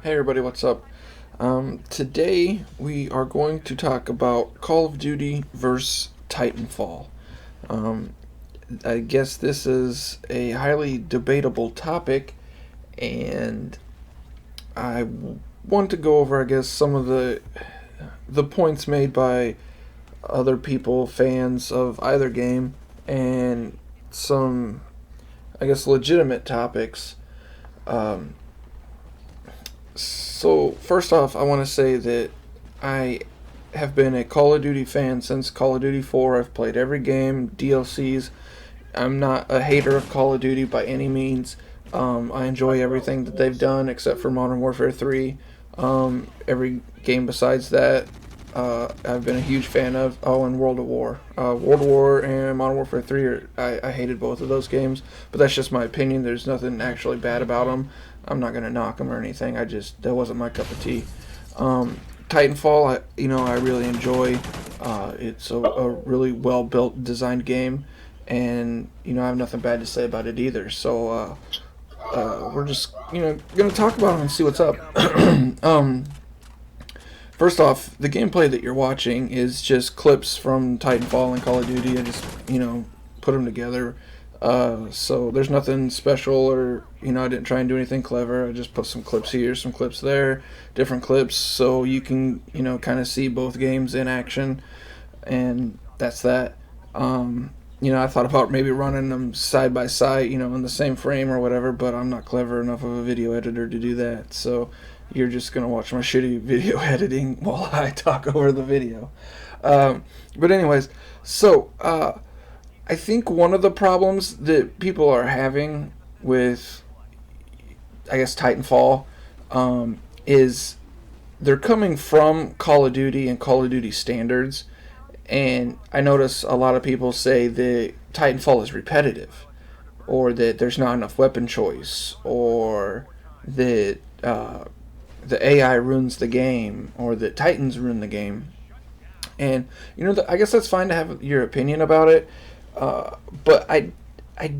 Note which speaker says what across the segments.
Speaker 1: Hey everybody, what's up? Today we are going to talk about Call of Duty vs. Titanfall. Um, I guess this is a highly debatable topic, and want to go over, I guess, some of the points made by other people, fans of either game, and some, I guess, legitimate topics. Um, So, first off, I want to say that I have been a Call of Duty fan since Call of Duty 4. I've played every game, DLCs. I'm not a hater of Call of Duty by any means. I enjoy everything that they've done except for Modern Warfare 3. Every game besides that, I've been a huge fan of. Oh, and World of War. World War and Modern Warfare 3, I hated both of those games, but that's just my opinion. There's nothing actually bad about them. I'm not gonna knock them or anything. That wasn't my cup of tea. Titanfall, I really enjoy. It's a really well built, designed game, and I have nothing bad to say about it either. So we're just gonna talk about them and see what's up. um, First off, the gameplay that you're watching is just clips from Titanfall and Call of Duty. I just put them together. So there's nothing special, or I didn't try and do anything clever. I just put some clips here, some clips there, different clips, so you can kind of see both games in action, and that's that. I thought about maybe running them side by side, in the same frame or whatever, but I'm not clever enough of a video editor to do that. So you're just gonna watch my shitty video editing while I talk over the video. But anyways, so I think one of the problems that people are having with, I guess, Titanfall, is they're coming from Call of Duty and Call of Duty standards, and I notice a lot of people say that Titanfall is repetitive, or that there's not enough weapon choice, or that the AI ruins the game, or that Titans ruin the game. And I guess that's fine to have your opinion about it, but I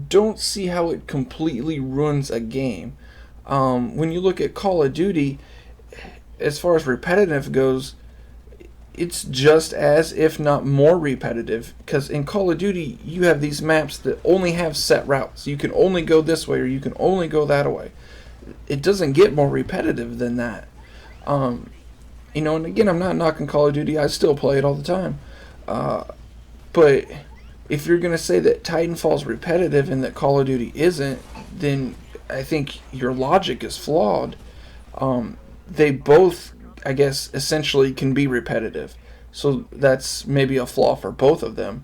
Speaker 1: don't see how it completely ruins a game. When you look at Call of Duty, as far as repetitive goes, it's just as, if not more, repetitive. Because in Call of Duty, you have these maps that only have set routes. You can only go this way, or you can only go that way. It doesn't get more repetitive than that. And again, I'm not knocking Call of Duty. I still play it all the time. But if you're going to say that Titanfall's repetitive and that Call of Duty isn't, then I think your logic is flawed. They both, I guess, essentially can be repetitive. So that's maybe a flaw for both of them.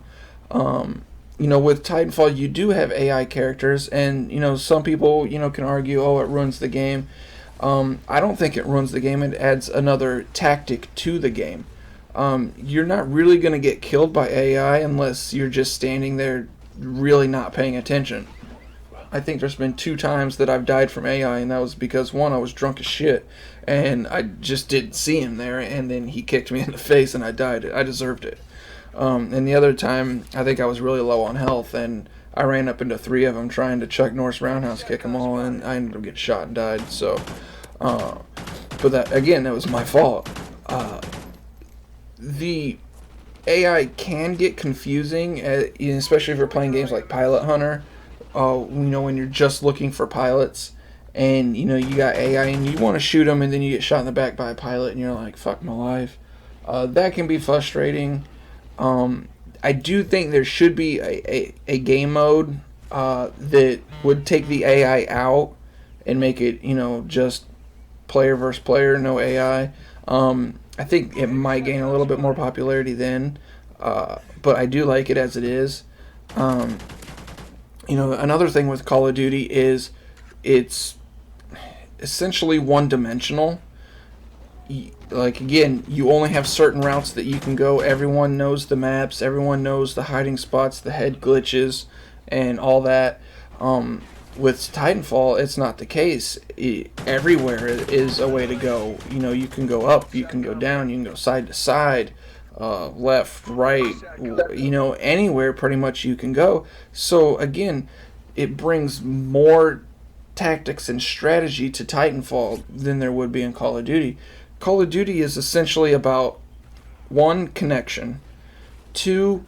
Speaker 1: With Titanfall, you do have AI characters, and some people can argue, oh, it ruins the game. I don't think it ruins the game. It adds another tactic to the game. You're not really going to get killed by AI unless you're just standing there really not paying attention. I think there's been 2 times that I've died from AI, and that was because, one, I was drunk as shit, and I just didn't see him there, and then he kicked me in the face, and I died. I deserved it. And the other time, I think I was really low on health, and I ran up into 3 of them trying to Chuck Norris roundhouse kick them all, and I ended up getting shot and died. So, but that was my fault. The AI can get confusing, especially if you're playing games like Pilot Hunter. When you're just looking for pilots, and you got AI and you want to shoot them, and then you get shot in the back by a pilot, and you're like, "Fuck my life." That can be frustrating. I do think there should be a game mode that would take the AI out and make it just player versus player, no AI. I think it might gain a little bit more popularity then, but I do like it as it is. Another thing with Call of Duty is it's essentially one-dimensional. Like, again, you only have certain routes that you can go. Everyone knows the maps. Everyone knows the hiding spots, the head glitches, and all that. With Titanfall, it's not the case. Everywhere is a way to go. You can go up, you can go down, you can go side to side, left, right, anywhere pretty much you can go. So again, it brings more tactics and strategy to Titanfall than there would be in Call of Duty. Call of Duty is essentially about one, connection, two,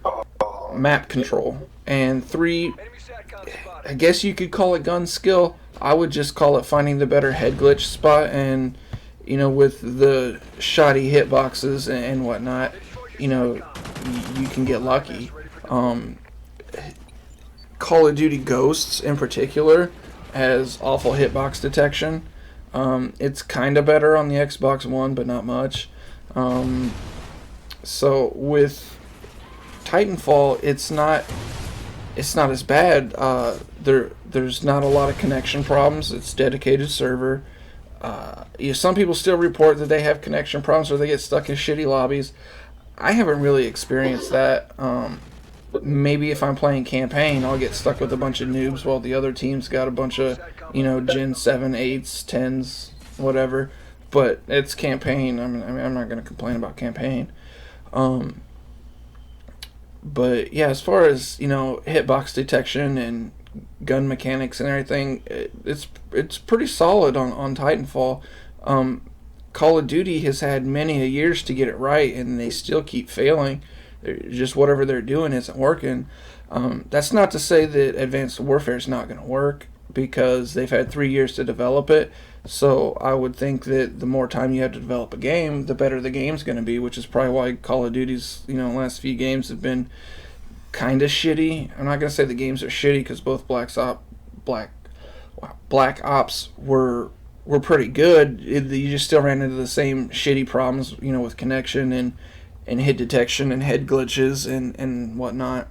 Speaker 1: map control, and three, I guess you could call it gun skill. I would just call it finding the better head glitch spot, and with the shoddy hitboxes and whatnot, you can get lucky. Call of Duty Ghosts in particular has awful hitbox detection. It's kind of better on the Xbox One, but not much. So with Titanfall, it's not as bad. There's not a lot of connection problems. It's dedicated server. Some people still report that they have connection problems or they get stuck in shitty lobbies. I haven't really experienced that. Maybe if I'm playing campaign, I'll get stuck with a bunch of noobs while the other team's got a bunch of, Gen 7, 8s, 10s, whatever. But it's campaign. I mean, I'm not going to complain about campaign. But yeah, as far as, hitbox detection and gun mechanics and everything, it's pretty solid on Titanfall. Call of Duty has had many years to get it right, and they still keep failing. Just whatever they're doing isn't working. That's not to say that Advanced Warfare is not going to work, because they've had 3 years to develop it. So I would think that the more time you have to develop a game, the better the game's going to be, which is probably why Call of Duty's last few games have been kind of shitty. I'm not going to say the games are shitty, because both Black Ops were pretty good. You just still ran into the same shitty problems, with connection and hit detection and head glitches and whatnot.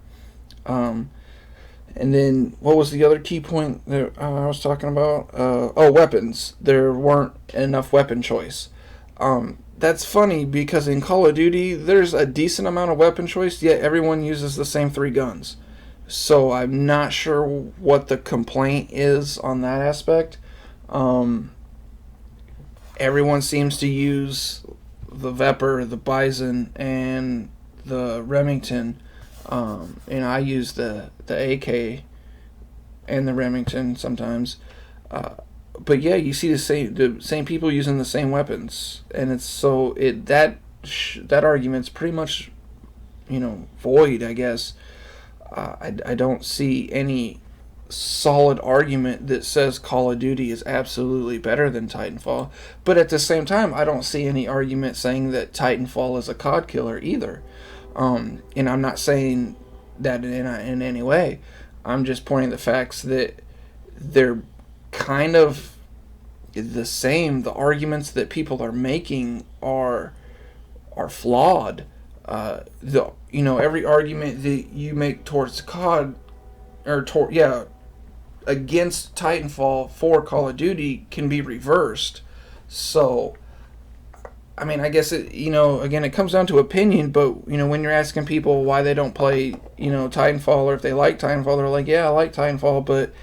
Speaker 1: And then, what was the other key point that I was talking about? Weapons. There weren't enough weapon choice. That's funny, because in Call of Duty, there's a decent amount of weapon choice, yet everyone uses the same 3 guns. So I'm not sure what the complaint is on that aspect. Everyone seems to use the Vepr, the Bison, and the Remington. And I use the AK and the Remington sometimes. But yeah, you see the same people using the same weapons, and that argument's pretty much void, I guess. I don't see any solid argument that says Call of Duty is absolutely better than Titanfall, but at the same time, I don't see any argument saying that Titanfall is a COD killer either. And I'm not saying that in any way. I'm just pointing the facts that they're kind of the same. The arguments that people are making are flawed. Every argument that you make towards COD against Titanfall for Call of Duty can be reversed. So, I mean, I guess again, it comes down to opinion, but, when you're asking people why they don't play, Titanfall, or if they like Titanfall, they're like, yeah, I like Titanfall, but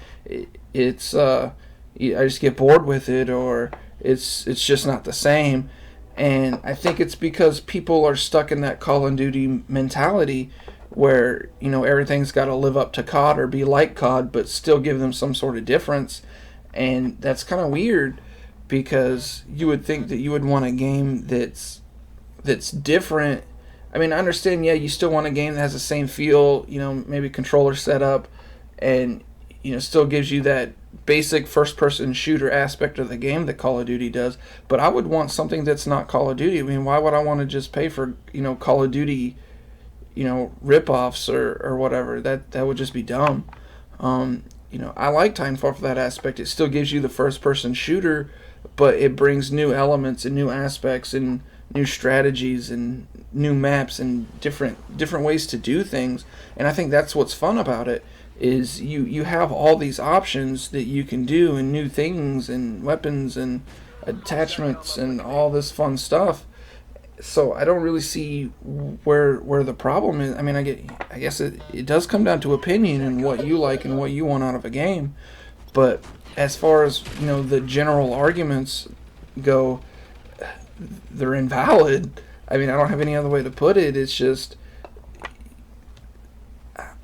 Speaker 1: it's, I just get bored with it, or it's just not the same. And I think it's because people are stuck in that Call of Duty mentality where, everything's got to live up to COD or be like COD, but still give them some sort of difference. And that's kind of weird, because you would think that you would want a game that's different. I mean, I understand, yeah, you still want a game that has the same feel, maybe controller setup, and, still gives you that basic first-person shooter aspect of the game that Call of Duty does. But I would want something that's not Call of Duty. I mean, why would I want to just pay for, Call of Duty, rip-offs or whatever? That would just be dumb. I like Titanfall for that aspect. It still gives you the first-person shooter, but it brings new elements and new aspects and new strategies and new maps and different ways to do things. And I think that's what's fun about it, is you have all these options that you can do, and new things and weapons and attachments and all this fun stuff. So I don't really see where the problem is. I mean, I guess it does come down to opinion and what you like and what you want out of a game. But as far as, the general arguments go, they're invalid. I mean, I don't have any other way to put it. It's just,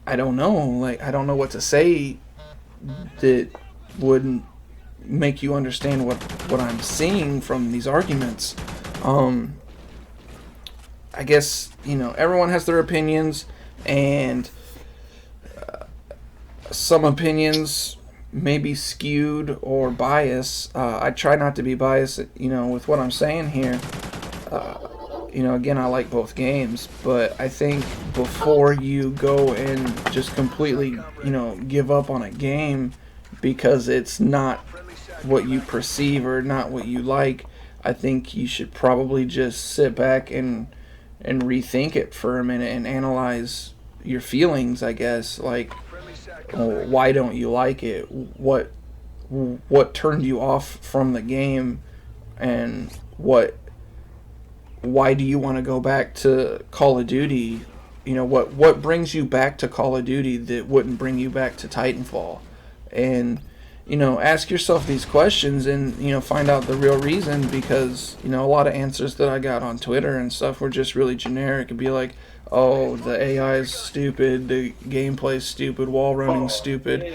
Speaker 1: I don't know. Like, I don't know what to say that wouldn't, make you understand what I'm seeing from these arguments. I guess, everyone has their opinions, and some opinions may be skewed or biased. I try not to be biased, with what I'm saying here. Again, I like both games, but I think before you go and just completely, give up on a game because it's not what you perceive or not what you like, I think you should probably just sit back and rethink it for a minute and analyze your feelings, I guess. Like, why don't you like it? What turned you off from the game, and why do you want to go back to Call of Duty? What brings you back to Call of Duty that wouldn't bring you back to Titanfall? And ask yourself these questions and find out the real reason, because a lot of answers that I got on Twitter and stuff were just really generic. It'd be like, oh, the AI is stupid, the gameplay's stupid, wall running's stupid.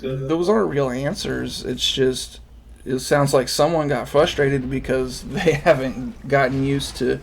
Speaker 1: Those aren't real answers. It sounds like someone got frustrated because they haven't gotten used to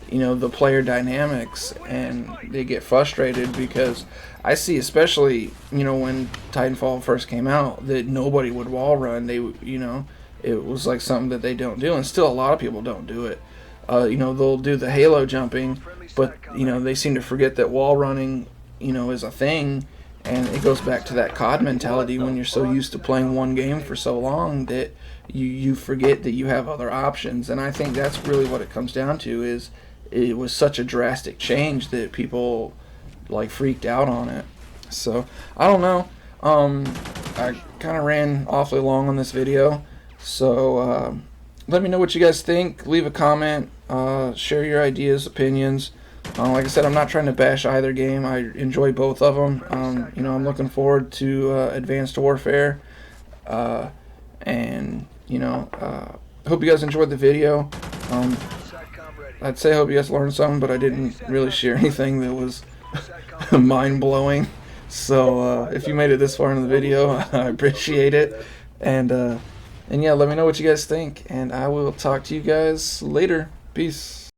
Speaker 1: the player dynamics, and they get frustrated because I see, especially when Titanfall first came out, that nobody would wall run. It was like something that they don't do, and still a lot of people don't do it. They'll do the halo jumping, but they seem to forget that wall running is a thing. And it goes back to that COD mentality, when you're so used to playing one game for so long that you forget that you have other options. And I think that's really what it comes down to, is it was such a drastic change that people freaked out on it. So I don't know. I kind of ran awfully long on this video. So let me know what you guys think. Leave a comment. Share your ideas, opinions. Like I said, I'm not trying to bash either game. I enjoy both of them. I'm looking forward to Advanced Warfare. And hope you guys enjoyed the video. I'd say I hope you guys learned something, but I didn't really share anything that was mind-blowing. So if you made it this far in the video, I appreciate it. And yeah, let me know what you guys think, and I will talk to you guys later. Peace.